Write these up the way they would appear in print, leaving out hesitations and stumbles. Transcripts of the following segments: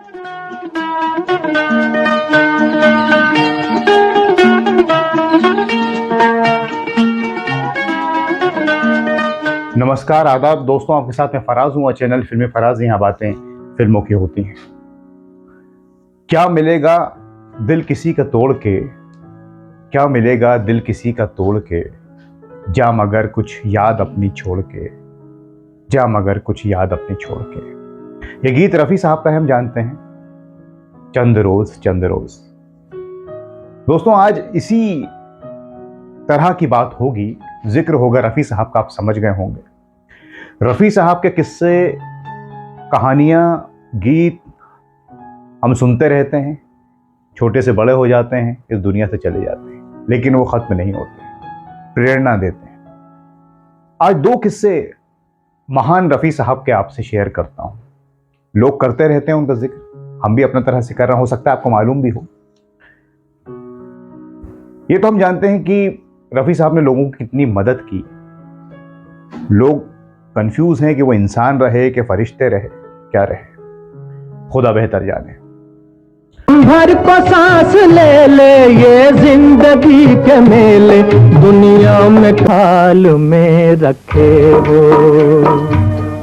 नमस्कार, आदाब दोस्तों, आपके साथ मैं फराज हूँ और चैनल फिल्मी फराज। यहाँ बातें फिल्मों की होती हैं। क्या मिलेगा दिल किसी का तोड़ के, क्या मिलेगा दिल किसी का तोड़ के, जा मगर कुछ याद अपनी छोड़ के, जा मगर कुछ याद अपनी छोड़ के। ये गीत रफ़ी साहब का है, हम जानते हैं, चंद रोज चंद रोज। दोस्तों, आज इसी तरह की बात होगी, जिक्र होगा रफ़ी साहब का, आप समझ गए होंगे। रफ़ी साहब के किस्से, कहानियाँ, गीत हम सुनते रहते हैं, छोटे से बड़े हो जाते हैं, इस दुनिया से चले जाते हैं, लेकिन वो ख़त्म नहीं होते, प्रेरणा देते हैं। आज दो किस्से महान रफ़ी साहब के आपसे शेयर करता हूँ। लोग करते रहते हैं उनका जिक्र, हम भी अपना तरह से कर रहे, हो सकता है आपको मालूम भी हो। ये तो हम जानते हैं कि रफ़ी साहब ने लोगों की कितनी मदद की। लोग कंफ्यूज हैं कि वो इंसान रहे कि फरिश्ते रहे, क्या रहे, खुदा बेहतर जाने। भर को सांस ले ले, ये जिंदगी के मेले दुनिया में खाल में रखे हो,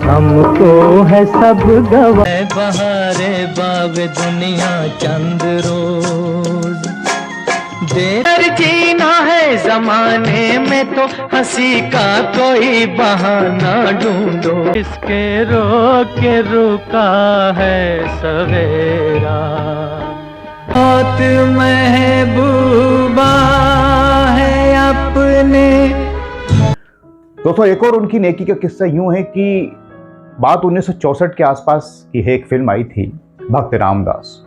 हमको है सब गवाह। बहारे बाग दुनिया चंद रोज, देर जीना है जमाने में तो हंसी का कोई बहाना ढूंढो। इसके रोके रुका है सवेरा, मौत महबूबा है अपने। दोस्तों, एक और उनकी नेकी का किस्सा यूं है कि बात 1964 के आसपास की है। एक फिल्म आई थी भक्त रामदास,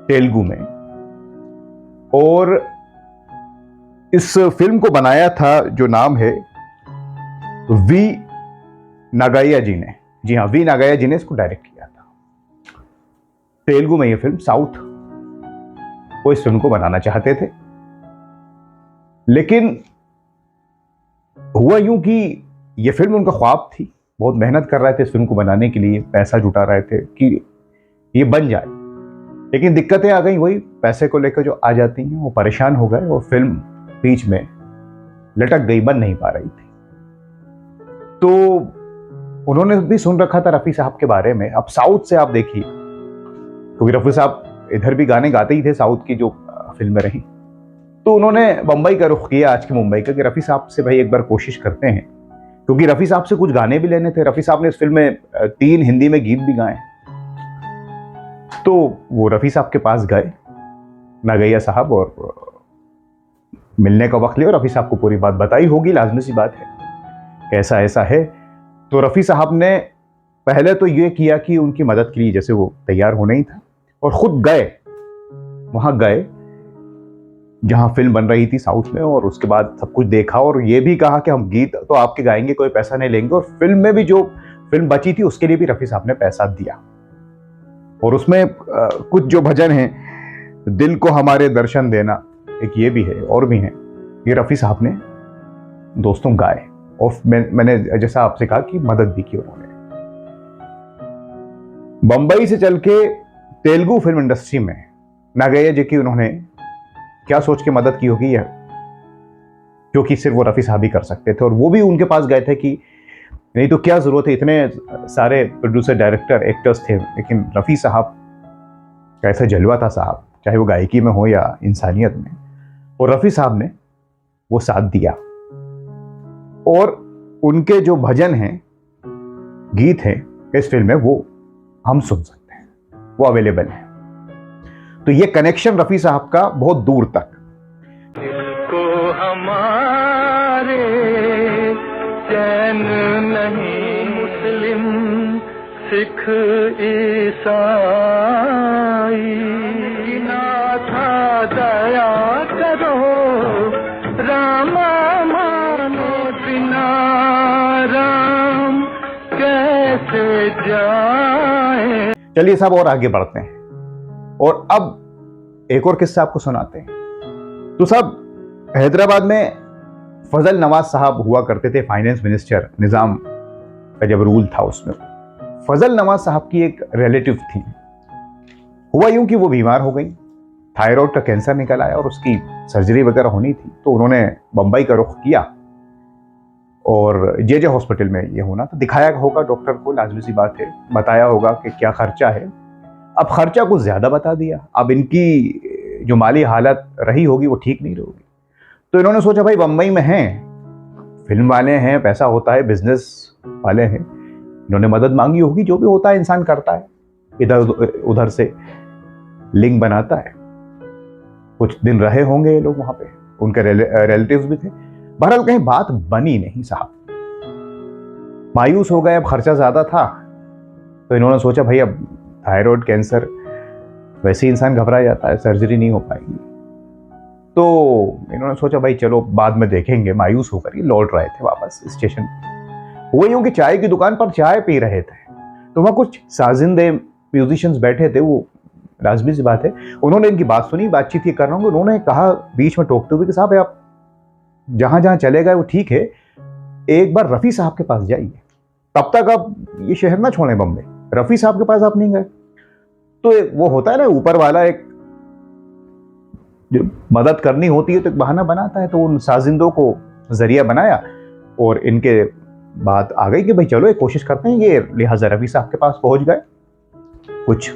तेलुगु में, और इस फिल्म को बनाया था, जो नाम है, वी नागैया जी ने। जी हाँ, वी नागैया जी ने इसको डायरेक्ट किया था। तेलुगु में ये फिल्म, साउथ वो इस फिल्म को बनाना चाहते थे, लेकिन हुआ यूं कि ये फिल्म उनका ख्वाब थी। बहुत मेहनत कर रहे थे इस फिल्म को बनाने के लिए, पैसा जुटा रहे थे कि ये बन जाए, लेकिन दिक्कतें आ गई, वही पैसे को लेकर जो आ जाती हैं। वो परेशान हो गए और फिल्म बीच में लटक गई, बन नहीं पा रही थी। तो उन्होंने भी सुन रखा था रफ़ी साहब के बारे में। अब साउथ से आप देखिए, क्योंकि रफ़ी साहब इधर भी गाने गाते ही थे, साउथ की जो फिल्में रही, तो उन्होंने बम्बई का रुख किया, आज के मुंबई का, कि रफ़ी साहब से भाई एक बार कोशिश करते हैं, क्योंकि रफ़ी साहब से कुछ गाने भी लेने थे। रफ़ी साहब ने इस फिल्म में 3 हिंदी में गीत भी गाए। तो वो रफ़ी साहब के पास गए, नागैया साहब, और मिलने का वक्त लिया। और रफ़ी साहब को पूरी बात बताई होगी, लाजमी सी बात है, कैसा ऐसा है। तो रफ़ी साहब ने पहले तो ये किया कि उनकी मदद के लिए, जैसे वो तैयार होना ही था, और खुद गए, वहां गए जहां फिल्म बन रही थी साउथ में, और उसके बाद सब कुछ देखा, और ये भी कहा कि हम गीत तो आपके गाएंगे, कोई पैसा नहीं लेंगे। और फिल्म में भी जो फिल्म बची थी उसके लिए भी रफ़ी साहब ने पैसा दिया। और उसमें कुछ जो भजन हैं, दिल को हमारे दर्शन देना, एक ये भी है, और भी हैं, ये रफ़ी साहब ने दोस्तों गाए। और मैंने जैसा आपसे कहा कि मदद भी की उन्होंने। बंबई से चल के तेलुगु फिल्म इंडस्ट्री में नागैया जी की उन्होंने क्या सोच के मदद की होगी, क्योंकि सिर्फ वो रफ़ी साहब ही कर सकते थे। और वो भी उनके पास गए थे कि नहीं तो क्या जरूरत है, इतने सारे प्रोड्यूसर, डायरेक्टर, एक्टर्स थे, लेकिन रफ़ी साहब का ऐसा जलवा था साहब, चाहे वो गायकी में हो या इंसानियत में। और रफ़ी साहब ने वो साथ दिया, और उनके जो भजन हैं, गीत हैं इस फिल्म में, वो हम सुन सकते हैं, वो अवेलेबल है। तो ये कनेक्शन रफ़ी साहब का बहुत दूर तक। को हमारे चैन नहीं, मुस्लिम सिख ईसाई, नाथा दया करो, रामा मानो बिना राम कैसे जाए। चलिए साहब, और आगे बढ़ते हैं, और अब एक और किस्सा आपको सुनाते हैं। तो साहब, हैदराबाद में फजल नवाज साहब हुआ करते थे, फाइनेंस मिनिस्टर, निजाम का जब रूल था उसमें। फजल नवाज साहब की एक रिलेटिव थी, हुआ यूं कि वो बीमार हो गई, थायराइड का कैंसर निकल आया और उसकी सर्जरी वगैरह होनी थी, तो उन्होंने बम्बई का रुख किया और जे हॉस्पिटल में ये होना था। दिखाया होगा डॉक्टर को, लाजमी सी बात है, बताया होगा कि क्या खर्चा है। अब खर्चा कुछ ज़्यादा बता दिया। अब इनकी जो माली हालत रही होगी वो ठीक नहीं रहोगी, तो इन्होंने सोचा भाई बम्बई में हैं, फिल्म वाले हैं, पैसा होता है, बिजनेस वाले हैं, इन्होंने मदद मांगी होगी। जो भी होता है इंसान करता है, इधर उधर से लिंक बनाता है। कुछ दिन रहे होंगे ये लोग वहां पे, उनके रिलेटिव्स भी थे। बहरहाल कहीं बात बनी नहीं साहब, मायूस हो गए। अब खर्चा ज्यादा था तो इन्होंने सोचा भाई अब थायराइड कैंसर, वैसे ही इंसान घबरा जाता है, सर्जरी नहीं हो पाएगी, तो इन्होंने सोचा भाई चलो बाद में देखेंगे। मायूस होकर ये लौट रहे थे वापस स्टेशन। वो यूं कि चाय की दुकान पर चाय पी रहे थे, तो वहाँ कुछ साजिंदे म्यूजिशियंस बैठे थे। वो लाजमी सी बात है, उन्होंने इनकी बात सुनी, बातचीत ये कर रहा हूँ। उन्होंने कहा बीच में टोकते हुए कि साहब आप जहाँ जहाँ चले गए वो ठीक है, एक बार रफ़ी साहब के पास जाइए, तब तक आप ये शहर ना छोड़ें बम्बे, रफ़ी साहब के पास आप नहीं गए। तो वो होता है ना, ऊपर वाला एक जो मदद करनी होती है तो एक बहाना बनाता है। तो उन साजिंदों को जरिया बनाया और इनके बात आ गई कि भाई चलो एक कोशिश करते हैं। ये लिहाजा रफ़ी साहब के पास पहुंच गए। कुछ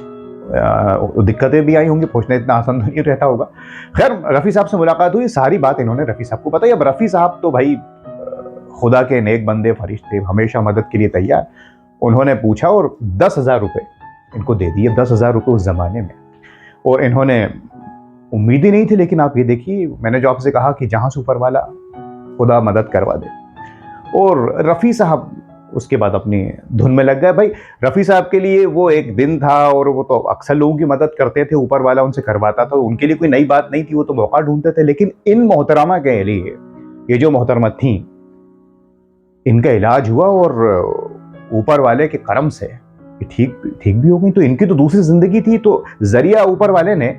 दिक्कतें भी आई होंगी, पहुंचना इतना आसान नहीं रहता होगा। खैर रफ़ी साहब से मुलाकात हुई, सारी बात इन्होंने रफ़ी साहब को बताई। अब रफ़ी साहब तो भाई खुदा के नेक बंदे, फरिश्ते, हमेशा मदद के लिए तैयार। उन्होंने पूछा और 10,000 रुपये इनको दे दिए। 10,000 रुपये उस ज़माने में, और इन्होंने उम्मीद ही नहीं थी। लेकिन आप ये देखिए, मैंने जो आपसे कहा कि जहाँ से ऊपर वाला खुदा मदद करवा दे, और रफ़ी साहब उसके बाद अपनी धुन में लग गए। भाई रफ़ी साहब के लिए वो एक दिन था, और वो तो अक्सर लोगों की मदद करते थे, ऊपर वाला उनसे करवाता था, उनके लिए कोई नई बात नहीं थी, वो तो मौका ढूंढते थे। लेकिन इन मोहतरमा के लिए, ये जो मोहतरमा थी, इनका इलाज हुआ और ऊपर वाले के करम से ठीक भी हो गई। तो इनकी तो दूसरी जिंदगी थी, तो जरिया ऊपर वाले ने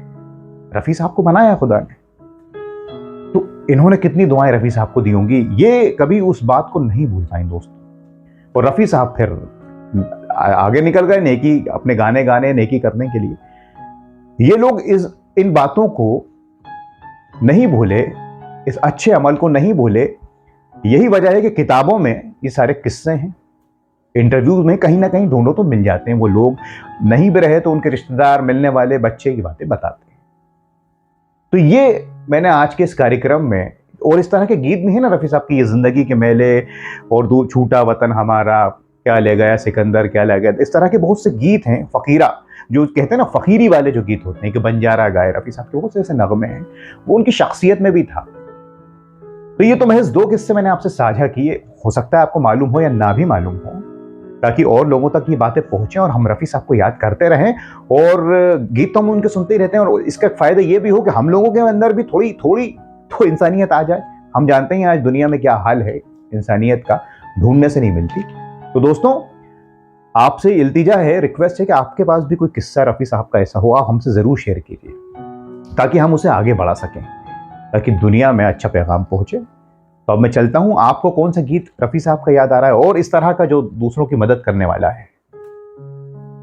रफ़ी साहब को बनाया खुदा ने। तो इन्होंने कितनी दुआएं रफ़ी साहब को दी होंगी, ये कभी उस बात को नहीं भूल पाए दोस्तों। और रफ़ी साहब फिर आगे निकल गए नेकी, अपने गाने नेकी करने के लिए। ये लोग इन बातों को नहीं भूले, इस अच्छे अमल को नहीं भूले। यही वजह है कि किताबों में ये सारे किस्से हैं, इंटरव्यूज में कहीं ना कहीं ढूंढो तो मिल जाते हैं। वो लोग नहीं भी रहे तो उनके रिश्तेदार, मिलने वाले बच्चे की बातें बताते हैं। तो ये मैंने आज के इस कार्यक्रम में, और इस तरह के गीत भी है ना रफ़ी साहब की, ये जिंदगी के मेले और दूर छूटा वतन हमारा, क्या ले गया सिकंदर, क्या ले गया, इस तरह के बहुत से गीत हैं। फ़कीरा जो कहते हैं ना, फ़कीरी वाले जो गीत होते हैं कि बंजारा गाए, रफ़ी साहब के बहुत से ऐसे नगमे हैं, वो उनकी शख्सियत में भी था। तो ये तो महज 2 किस्से मैंने आपसे साझा किए, हो सकता है आपको मालूम हो या ना भी मालूम हो, ताकि और लोगों तक ये बातें पहुंचें और हम रफ़ी साहब को याद करते रहें। और गीत तो हम उनके सुनते ही रहते हैं, और इसका फ़ायदा ये भी हो कि हम लोगों के अंदर भी थोड़ी तो इंसानियत आ जाए। हम जानते हैं आज दुनिया में क्या हाल है, इंसानियत का ढूंढने से नहीं मिलती। तो दोस्तों, आपसे इल्तिजा है, रिक्वेस्ट है कि आपके पास भी कोई किस्सा रफ़ी साहब का ऐसा हो, आप हमसे ज़रूर शेयर कीजिए, ताकि हम उसे आगे बढ़ा सकें, ताकि दुनिया में अच्छा पैगाम पहुंचे। तो अब मैं चलता हूं। आपको कौन सा गीत रफ़ी साहब का याद आ रहा है, और इस तरह का जो दूसरों की मदद करने वाला है?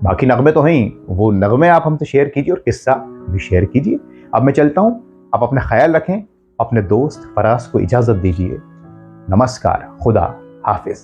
बाकी नगमे तो हैं, वो नगमे आप हमसे शेयर कीजिए और किस्सा भी शेयर कीजिए। अब मैं चलता हूं, आप अपना ख्याल रखें, अपने दोस्त फराज को इजाज़त दीजिए। नमस्कार, खुदा हाफिज।